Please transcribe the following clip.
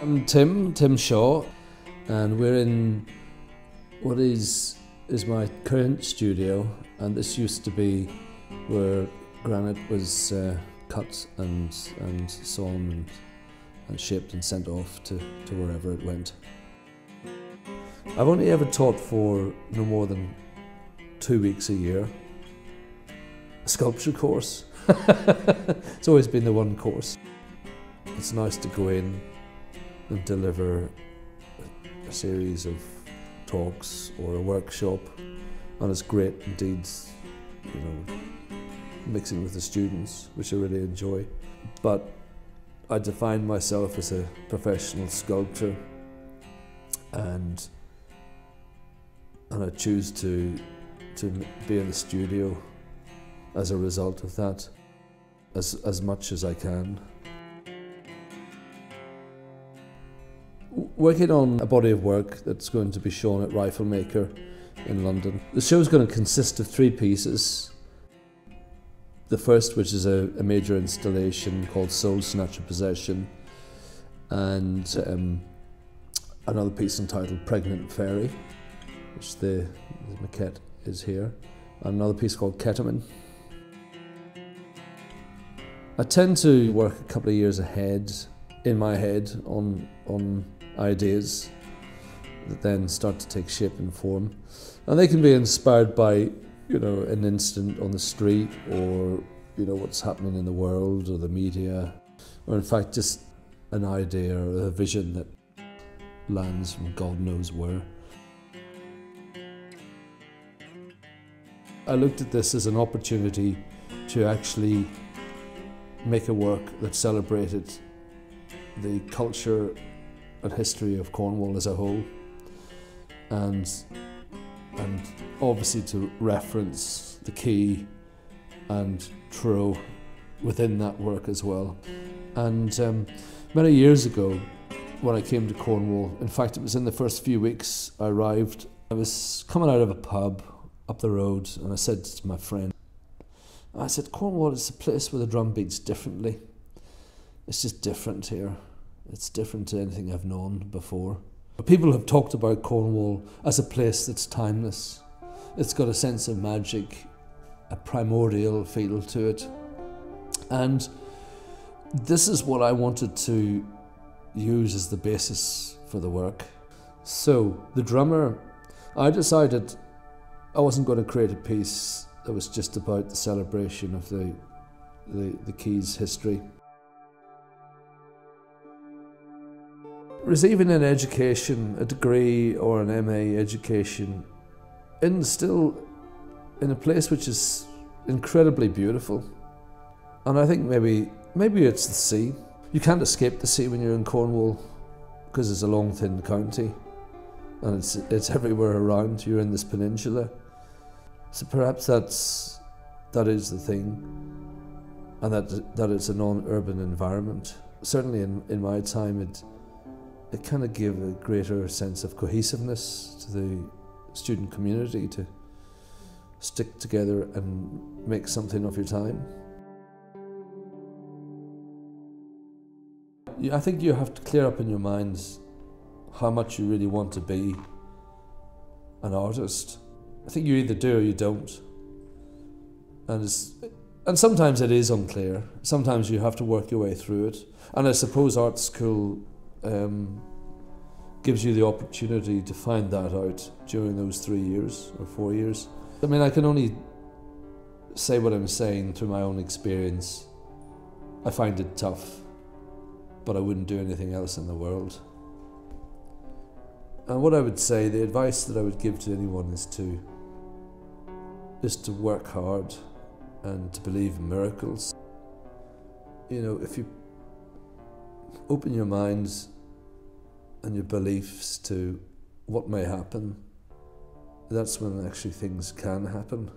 I'm Tim Shaw, and we're in what is my current studio, and this used to be where granite was cut and sawn and shaped and sent off to wherever it went. I've only ever taught for no more than 2 weeks a year. A sculpture course. It's always been the one course. It's nice to go in and deliver a series of talks or a workshop, and it's great indeed, you know, mixing with the students, which I really enjoy. But I define myself as a professional sculptor, and I choose to be in the studio as a result of that, as much as I can. Working on a body of work that's going to be shown at Riflemaker in London. The show's going to consist of 3 pieces. The first, which is a major installation called Soul Snatcher Possession, and another piece entitled Pregnant Fairy, which the maquette is here, and another piece called Ketamine. I tend to work a couple of years ahead in my head on ideas that then start to take shape and form, and they can be inspired by, you know, an incident on the street, or, you know, what's happening in the world or the media, or in fact just an idea or a vision that lands from God knows where. I looked at this as an opportunity to actually make a work that celebrated the culture and history of Cornwall as a whole, and obviously to reference the quay and Truro within that work as well. And many years ago, when I came to Cornwall, in fact it was in the first few weeks I arrived, I was coming out of a pub up the road, and I said to my friend, Cornwall is a place where the drum beats differently. It's just different here. It's different to anything I've known before. People have talked about Cornwall as a place that's timeless. It's got a sense of magic, a primordial feel to it. And this is what I wanted to use as the basis for the work. So, the drummer, I decided I wasn't going to create a piece that was just about the celebration of the quay's history. Receiving an education, a degree or an MA education, still in a place which is incredibly beautiful. And I think maybe it's the sea. You can't escape the sea when you're in Cornwall, because it's a long, thin county, and it's everywhere around. You're in this peninsula. So perhaps that is the thing, and that it's a non-urban environment. Certainly in my time, it kind of gave a greater sense of cohesiveness to the student community, to stick together and make something of your time. I think you have to clear up in your minds how much you really want to be an artist. I think you either do or you don't. And sometimes it is unclear. Sometimes you have to work your way through it. And I suppose art school gives you the opportunity to find that out during those 3 years or 4 years. I mean, I can only say what I'm saying through my own experience. I find it tough, but I wouldn't do anything else in the world. And what I would say, the advice that I would give to anyone is to work hard and to believe in miracles. You know, if you open your minds and your beliefs to what may happen, that's when actually things can happen.